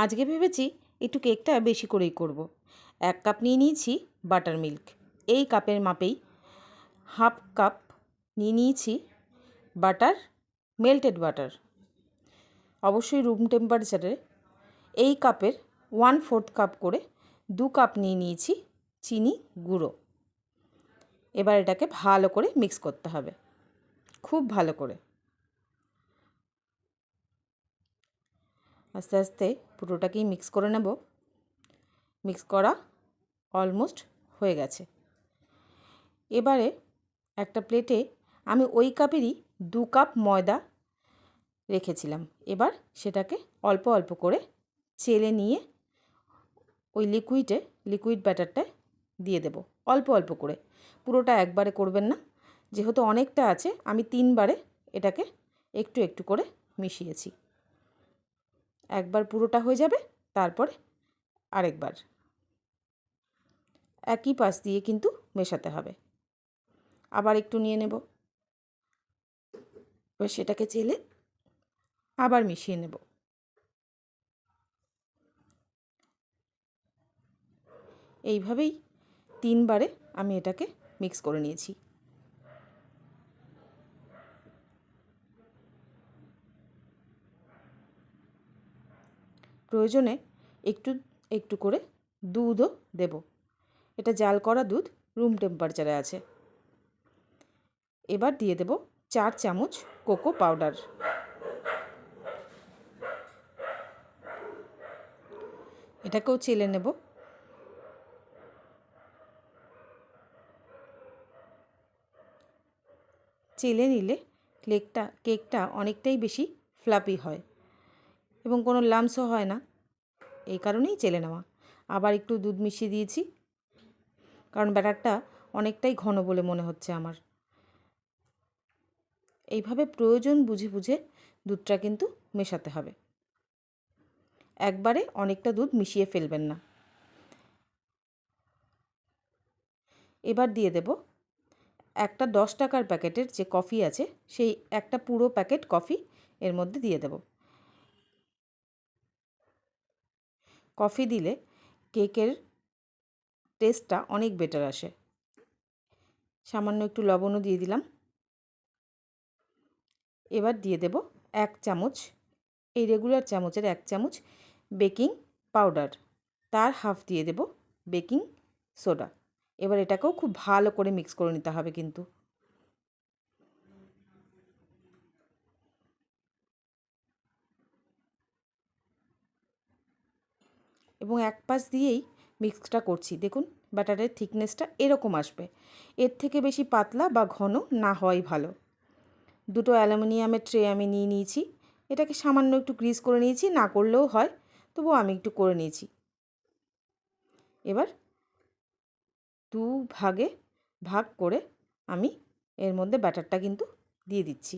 আজকে ভেবেছি একটু কেকটা বেশি করেই করব। 1 কাপ নিয়ে নিয়েছি বাটার মিল্ক, এই কাপের মাপেই 1/2 কাপ নিয়ে নিয়েছি বাটার, মেল্টেড বাটার, অবশ্যই রুম টেম্পারেচারে। এই কাপের 1/4 কাপ করে 2 কাপ নিয়ে নিয়েছি চিনি গুঁড়ো। এবার এটাকে ভালো করে মিক্স করতে হবে, খুব ভালো করে। আস্তে আস্তে পুরোটাকেই মিক্স করে নেব। মিক্স করা অলমোস্ট হয়ে গেছে। এবারে একটা প্লেটে আমি ওই কাপেরই 2 কাপ ময়দা রেখেছিলাম। এবার সেটাকে অল্প অল্প করে চেলে নিয়ে ওই লিকুইড ব্যাটারটায় দিয়ে দেব, অল্প অল্প করে। পুরোটা একবারে করবেন না, যেহেতু অনেকটা আছে। আমি 3 বারে এটাকে একটু একটু করে মিশিয়েছি। একবার পুরোটা হয়ে যাবে, তারপরে আরেকবার একই পাশ দিয়ে কিন্তু মেশাতে হবে। আবার একটু নিয়ে নেব, এবার সেটাকে চেলে আবার মিশিয়ে নেব। এইভাবেই 3 বারে আমি এটাকে মিক্স করে নিয়েছি। প্রয়োজনে একটু একটু করে দুধও দেব। এটা জাল করা দুধ, রুম টেম্পারেচারে আছে। এবার দিয়ে দেব 4 চামচ কোকো পাউডার। এটাকেও চেলে নেব। চেলে নিলে কেকটা অনেকটাই বেশি ফ্লাফি হয় এবং কোনো লাম্পসও হয় না, এই কারণেই চেলে নেওয়া। আবার একটু দুধ মিশিয়ে দিয়েছি, কারণ ব্যাটারটা অনেকটাই ঘন বলে মনে হচ্ছে আমার। এইভাবে প্রয়োজন বুঝে বুঝে দুধটা কিন্তু মেশাতে হবে, একবারে অনেকটা দুধ মিশিয়ে ফেলবেন না। এবার দিয়ে দেব একটা 10 টাকার প্যাকেটের যে কফি আছে, সেই একটা পুরো প্যাকেট কফি এর মধ্যে দিয়ে দেব। কফি দিলে কেকের টেস্টটা অনেক বেটার আসে। সামান্য একটু লবণও দিয়ে দিলাম। এবার দিয়ে দেব 1 চামচ, এই রেগুলার চামচের 1 চামচ বেকিং পাউডার, তার হাফ দিয়ে দেব বেকিং সোডা। এবার এটাকেও খুব ভালো করে মিক্স করে নিতে হবে কিন্তু। এবং এক পাশ দিয়েই মিক্সটা করছি। দেখুন ব্যাটারের থিকনেসটা এরকম আসবে, এর থেকে বেশি পাতলা বা ঘন না হওয়াই ভালো। 2টো অ্যালুমিনিয়ামের ট্রে আমি নিয়ে নিয়েছি। এটাকে সামান্য একটু গ্রিস করে নিয়েছি, না করলেও হয়, তবুও আমি একটু করে নিয়েছি। এবার 2 ভাগে ভাগ করে আমি এর মধ্যে ব্যাটারটা কিন্তু দিয়ে দিচ্ছি।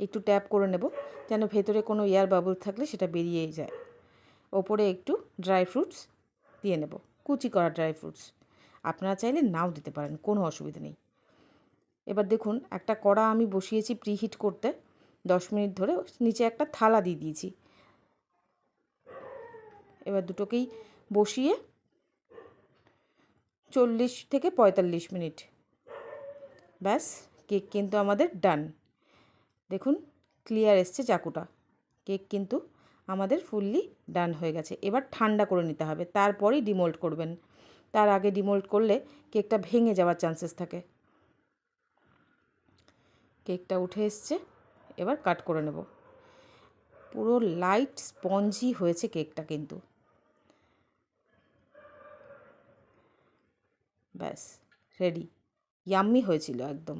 একটু ট্যাপ করে নেব, যেন ভেতরে কোনো এয়ার বাবল থাকলে সেটা বেরিয়ে যায়। ওপরে একটু ড্রাই ফ্রুটস দিয়ে নেব, কুচি করা ড্রাই ফ্রুটস। আপনারা চাইলে নাও দিতে পারেন, কোনো অসুবিধা নেই। এবার দেখুন একটা কড়া আমি বসিয়েছি প্রিহিট করতে 10 মিনিট ধরে, নিচে একটা থালা দিয়ে দিয়েছি। এবার দুটোকেই বসিয়ে 40 থেকে 45 মিনিট, ব্যাস কেক কিন্তু আমাদের ডান। দেখুন ক্লিয়ার এসছে চাকুটা, কেক কিন্তু আমাদের ফুললি ডান হয়ে গেছে। এবার ঠান্ডা করে নিতে হবে, তারপরেই ডিমোল্ড করবেন। তার আগে ডিমোল্ড করলে কেকটা ভেঙে যাওয়ার চান্সেস থাকে। কেকটা উঠে এসছে, এবার কাট করে নেব। পুরো লাইট স্পঞ্জি হয়েছে কেকটা কিন্তু। ব্যাস রেডি, ইয়াম্মি হয়েছিল একদম।